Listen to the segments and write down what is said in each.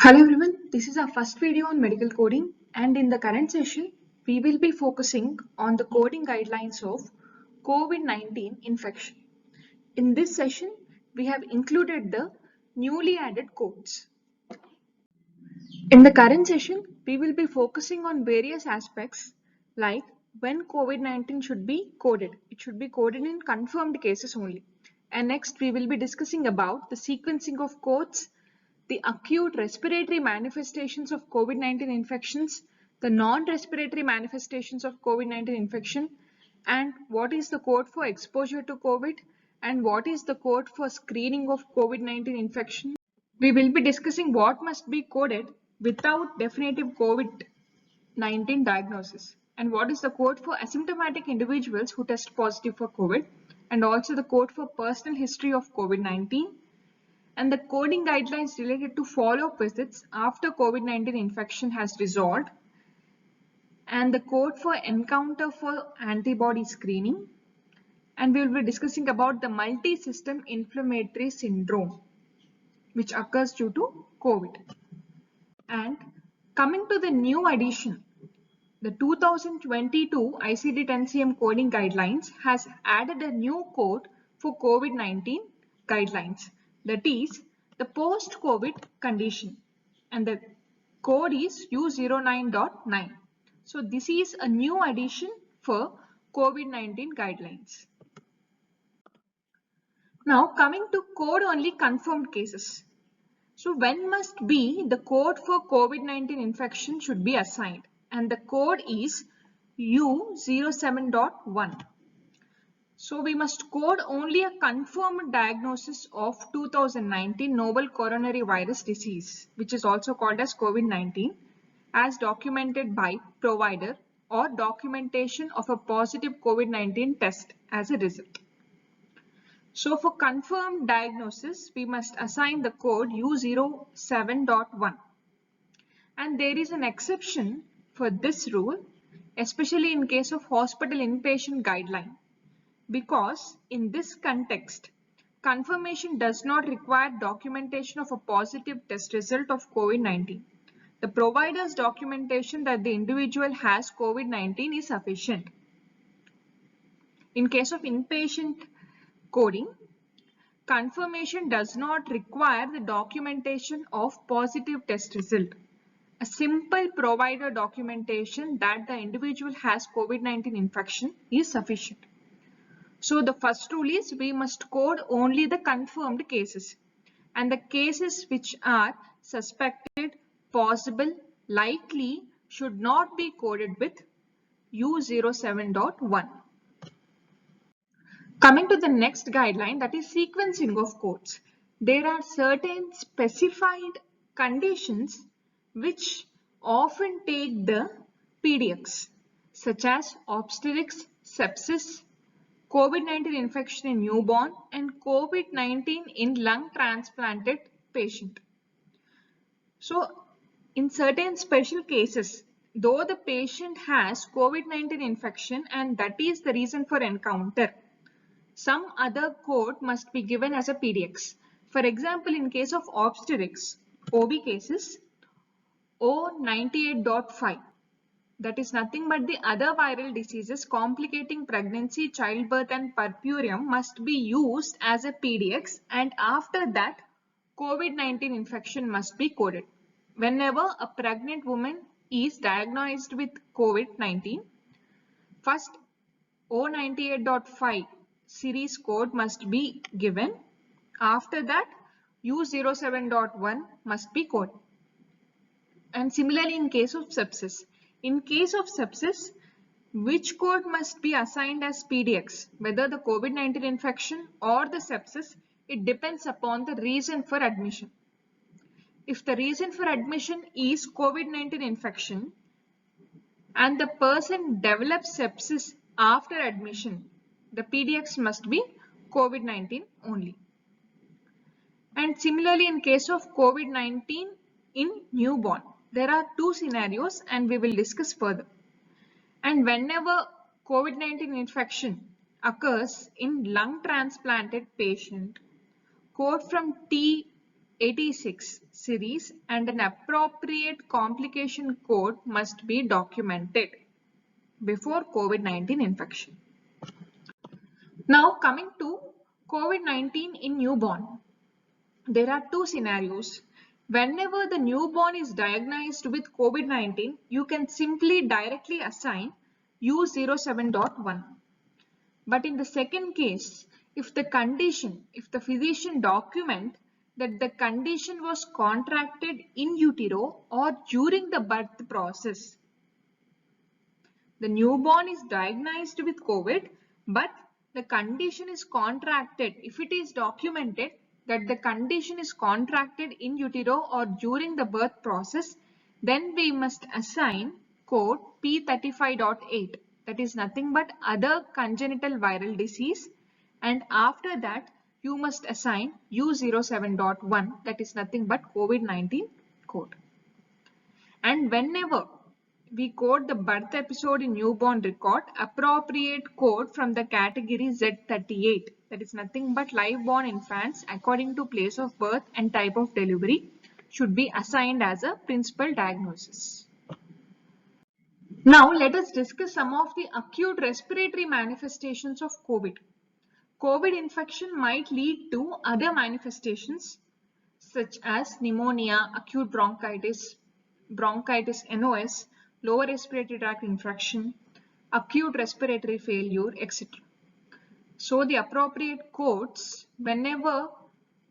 Hello everyone, this is our first video on medical coding, and in the current session we will be focusing on the coding guidelines of COVID-19 infection. In this session we have included the newly added codes. In the current session we will be focusing on various aspects like when COVID-19 should be coded. It should be coded in confirmed cases only. And next we will be discussing about the sequencing of codes, the acute respiratory manifestations of COVID-19 infections, the non-respiratory manifestations of COVID-19 infection, and what is the code for exposure to COVID, and what is the code for screening of COVID-19 infection. We will be discussing what must be coded without definitive COVID-19 diagnosis, and what is the code for asymptomatic individuals who test positive for COVID, and also the code for personal history of COVID-19, and the coding guidelines related to follow-up visits after COVID-19 infection has resolved, and the code for encounter for antibody screening, and we will be discussing about the multi-system inflammatory syndrome which occurs due to COVID. And coming to the new addition, the 2022 ICD-10-CM coding guidelines has added a new code for COVID-19 guidelines, that is the post-COVID condition, and the code is U09.9. So this is a new addition for COVID-19 guidelines. Now coming to code only confirmed cases. So when must be the code for COVID-19 infection should be assigned, and the code is U07.1. So we must code only a confirmed diagnosis of 2019 novel coronary virus disease, which is also called as COVID-19, as documented by provider or documentation of a positive COVID-19 test as a result. So for confirmed diagnosis, we must assign the code U07.1. And there is an exception for this rule, especially in case of hospital inpatient guideline, because in this context, confirmation does not require documentation of a positive test result of COVID-19. The provider's documentation that the individual has COVID-19 is sufficient. In case of inpatient coding, confirmation does not require the documentation of positive test result. A simple provider documentation that the individual has COVID-19 infection is sufficient. So the first rule is we must code only the confirmed cases, and the cases which are suspected, possible, likely should not be coded with U07.1. Coming to the next guideline, that is sequencing of codes. There are certain specified conditions which often take the PDX, such as obstetrics, sepsis, COVID-19 infection in newborn, and COVID-19 in lung transplanted patient. So in certain special cases, though the patient has COVID-19 infection and that is the reason for encounter, some other code must be given as a PDX. For example, in case of obstetrics, OB cases, O98.5, that is nothing but the other viral diseases complicating pregnancy, childbirth and puerperium must be used as a PDX, and after that COVID-19 infection must be coded. Whenever a pregnant woman is diagnosed with COVID-19, first O98.5 series code must be given. After that, U07.1 must be coded. And similarly in case of sepsis. In case of sepsis, which code must be assigned as PDX? Whether the COVID-19 infection or the sepsis, it depends upon the reason for admission. If the reason for admission is COVID-19 infection and the person develops sepsis after admission, the PDX must be COVID-19 only. And similarly in case of COVID-19 in newborn, there are two scenarios and we will discuss further. And whenever COVID-19 infection occurs in lung transplanted patient, code from T 86 series and an appropriate complication code must be documented before COVID-19 infection. Now coming to COVID-19 in newborn. There are two scenarios. Whenever the newborn is diagnosed with COVID-19, you can simply directly assign U07.1. But in the second case, if the physician document that the condition was contracted in utero or during the birth process, the newborn is diagnosed with COVID, but the condition is contracted. If it is documented that the condition is contracted in utero or during the birth process, then we must assign code P35.8. That is nothing but other congenital viral disease. And after that, you must assign U07.1. That is nothing but COVID-19 code. And whenever we code the birth episode in newborn record, appropriate code from the category Z38, that is nothing but live born infants according to place of birth and type of delivery, should be assigned as a principal diagnosis. Now let us discuss some of the acute respiratory manifestations of COVID. COVID infection might lead to other manifestations such as pneumonia, acute bronchitis, NOS, lower respiratory tract infection, acute respiratory failure, etc. So the appropriate codes whenever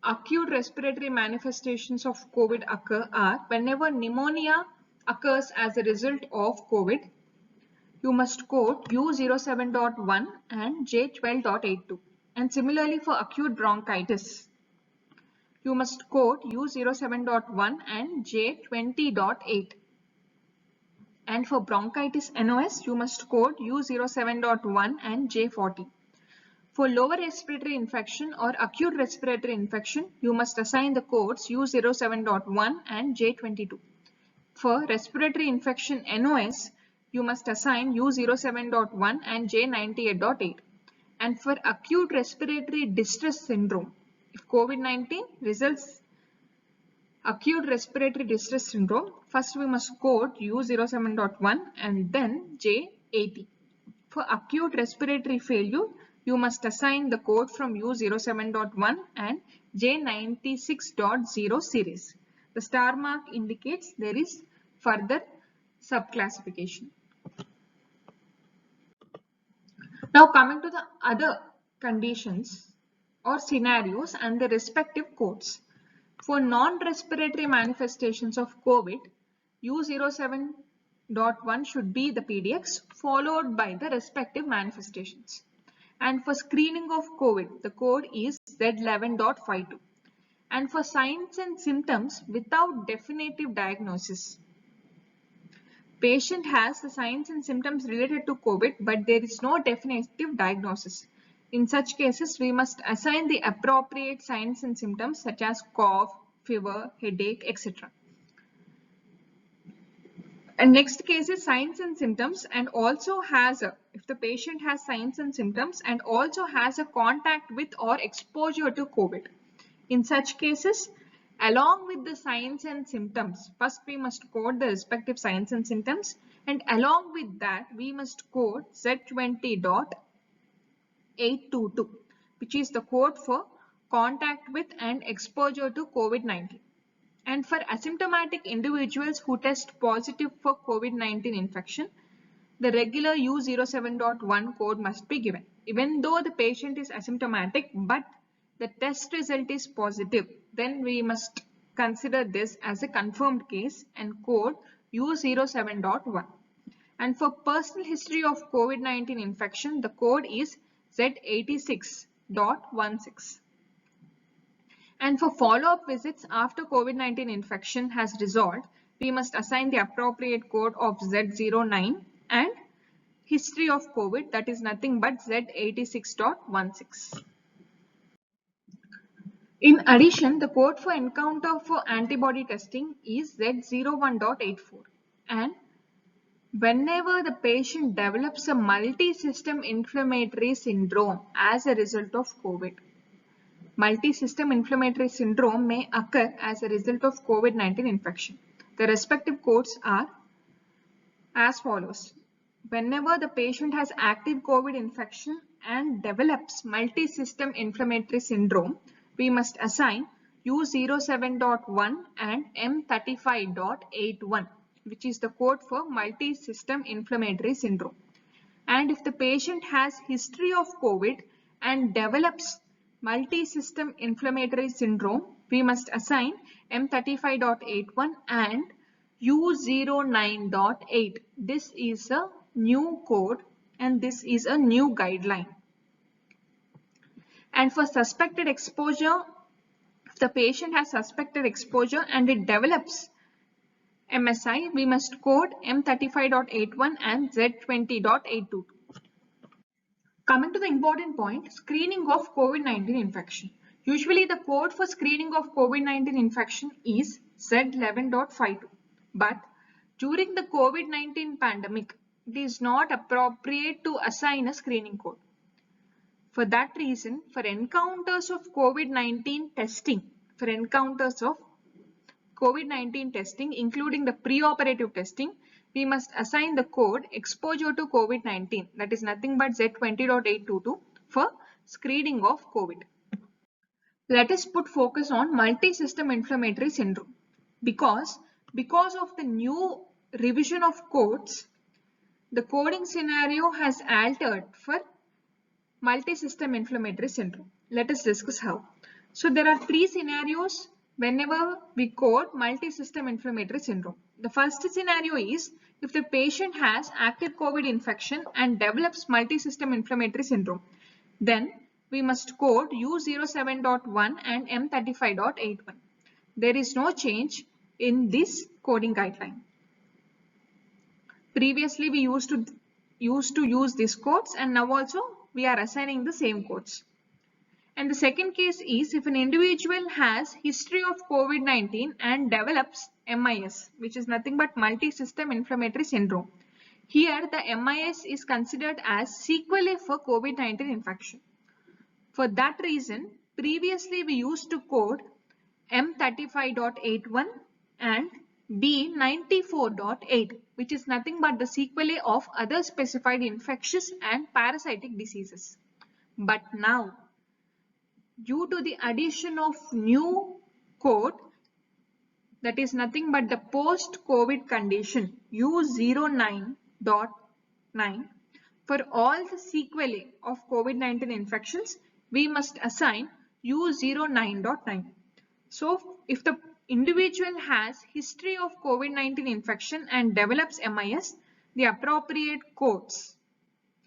acute respiratory manifestations of COVID occur are whenever pneumonia occurs as a result of COVID, you must code U07.1 and J12.82. And similarly for acute bronchitis, you must code U07.1 and J20.8. And for bronchitis NOS, you must code U07.1 and J40. For lower respiratory infection or acute respiratory infection, you must assign the codes U07.1 and J22. For respiratory infection NOS, you must assign U07.1 and J98.8. And for acute respiratory distress syndrome, if COVID-19 results acute respiratory distress syndrome, first we must code U07.1 and then J80. For acute respiratory failure, you must assign the code from U07.1 and J96.0 series. The star mark indicates there is further subclassification. Now coming to the other conditions or scenarios and the respective codes. For non-respiratory manifestations of COVID, U07.1 should be the PDX followed by the respective manifestations. And for screening of COVID, the code is Z11.52. And for signs and symptoms without definitive diagnosis, patient has the signs and symptoms related to COVID, but there is no definitive diagnosis. In such cases, we must assign the appropriate signs and symptoms such as cough, fever, headache, etc. And next case is signs and symptoms and also has if the patient has signs and symptoms and also has a contact with or exposure to COVID. In such cases, along with the signs and symptoms, first we must code the respective signs and symptoms, and along with that we must code Z20.822, which is the code for contact with and exposure to COVID-19. And for asymptomatic individuals who test positive for COVID-19 infection, the regular U07.1 code must be given. Even though the patient is asymptomatic, but the test result is positive, then we must consider this as a confirmed case and code U07.1. And for personal history of COVID-19 infection, the code is Z86.16. And for follow-up visits after COVID-19 infection has resolved, we must assign the appropriate code of Z09 and history of COVID, that is nothing but Z86.16. In addition, the code for encounter for antibody testing is Z01.84. And whenever the patient develops a multi-system inflammatory syndrome as a result of COVID, multi-system inflammatory syndrome may occur as a result of COVID-19 infection. The respective codes are as follows. Whenever the patient has active COVID infection and develops multi-system inflammatory syndrome, we must assign U07.1 and M35.81, which is the code for multi-system inflammatory syndrome. And if the patient has history of COVID and develops multi-system inflammatory syndrome, we must assign M35.81 and U09.8. This is a new code and this is a new guideline. And for suspected exposure, if the patient has suspected exposure and it develops MSI, we must code M35.81 and Z20.82. Coming to the important point, screening of COVID-19 infection. Usually the code for screening of COVID-19 infection is Z11.52. But during the COVID-19 pandemic, it is not appropriate to assign a screening code. For that reason, for encounters of COVID-19 testing, including the preoperative testing, we must assign the code exposure to COVID-19, that is nothing but Z20.822 for screening of COVID. Let us put focus on multi-system inflammatory syndrome. Because of the new revision of codes, the coding scenario has altered for multi-system inflammatory syndrome. Let us discuss how. So there are three scenarios whenever we code multi-system inflammatory syndrome. The first scenario is if the patient has active COVID infection and develops multi-system inflammatory syndrome. Then we must code U07.1 and M35.81. There is no change in this coding guideline. Previously we used to use these codes and now also we are assigning the same codes. And the second case is if an individual has history of COVID-19 and develops MIS, which is nothing but multi-system inflammatory syndrome. Here the MIS is considered as sequelae for COVID-19 infection. For that reason, previously we used to code M35.81 and B94.8, which is nothing but the sequelae of other specified infectious and parasitic diseases. But now, due to the addition of new code, that is nothing but the post-COVID condition U09.9, for all the sequelae of COVID-19 infections, we must assign U09.9. So, if the individual has history of COVID-19 infection and develops MIS, the appropriate codes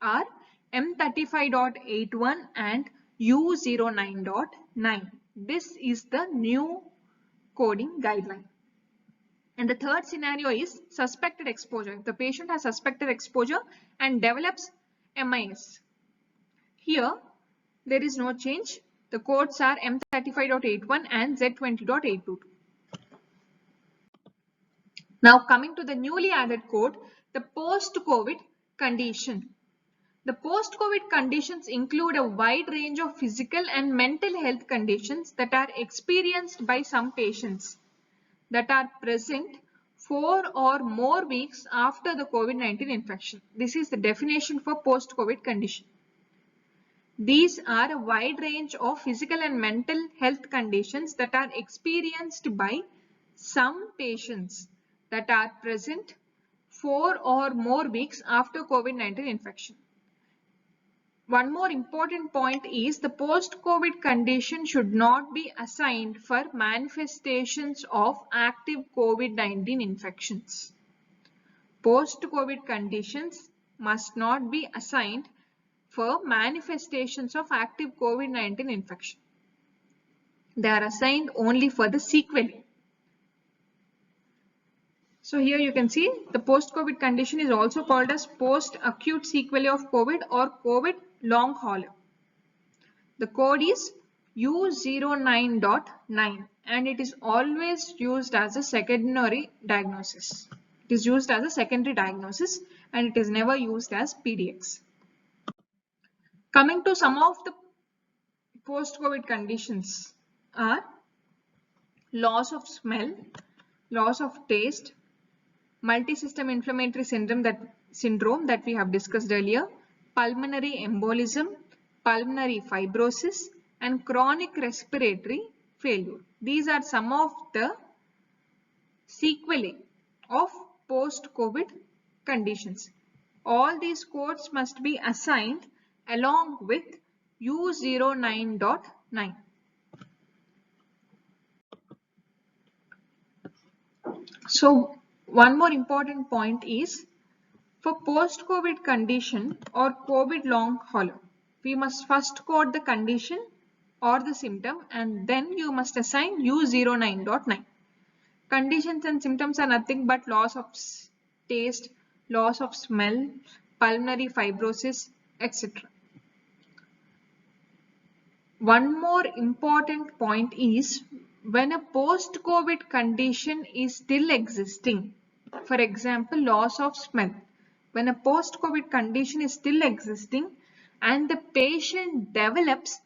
are M35.81 and U09.9. This is the new coding guideline. And the third scenario is suspected exposure. If the patient has suspected exposure and develops MIS. Here, there is no change. The codes are M35.81 and Z20.822. Now coming to the newly added code, the post-COVID condition. The post-COVID conditions include a wide range of physical and mental health conditions that are experienced by some patients that are present 4 or more weeks after the COVID-19 infection. This is the definition for post-COVID condition. These are a wide range of physical and mental health conditions that are experienced by some patients that are present 4 or more weeks after COVID-19 infection. One more important point is the post-COVID condition should not be assigned for manifestations of active COVID-19 infections. Post-COVID conditions must not be assigned for manifestations of active COVID-19 infection. They are assigned only for the sequelae. So here you can see the post-COVID condition is also called as post-acute sequelae of COVID or COVID long hauler. The code is U09.9 and it is always used as a secondary diagnosis. It is used as a secondary diagnosis and it is never used as PDX. Coming to some of the post-COVID conditions are loss of smell, loss of taste, multi-system inflammatory syndrome that we have discussed earlier, pulmonary embolism, pulmonary fibrosis, and chronic respiratory failure. These are some of the sequelae of post-COVID conditions. All these codes must be assigned along with U09.9. So one more important point is for post-COVID condition or COVID long hauler, we must first code the condition or the symptom and then you must assign U09.9. Conditions and symptoms are nothing but loss of taste, loss of smell, pulmonary fibrosis, etc. One more important point is when a post-COVID condition is still existing, for example, loss of smell. When a post-COVID condition is still existing and the patient develops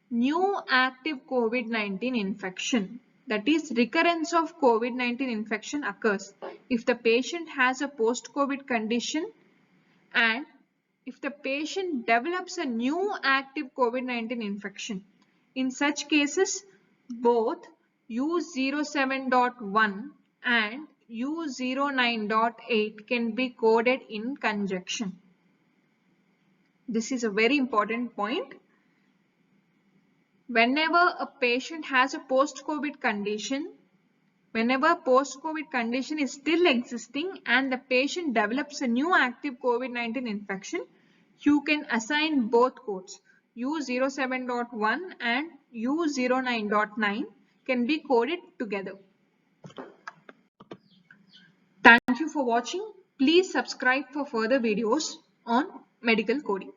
new active COVID-19 infection, that is recurrence of COVID-19 infection occurs. If the patient has a post-COVID condition and if the patient develops a new active COVID-19 infection, in such cases, both U07.1 and U09.8 can be coded in conjunction. This is a very important point. Whenever a patient has a post-COVID condition, whenever post-COVID condition is still existing and the patient develops a new active COVID-19 infection, you can assign both codes. U07.1 and U09.9 can be coded together. Thank you for watching. Please subscribe for further videos on medical coding.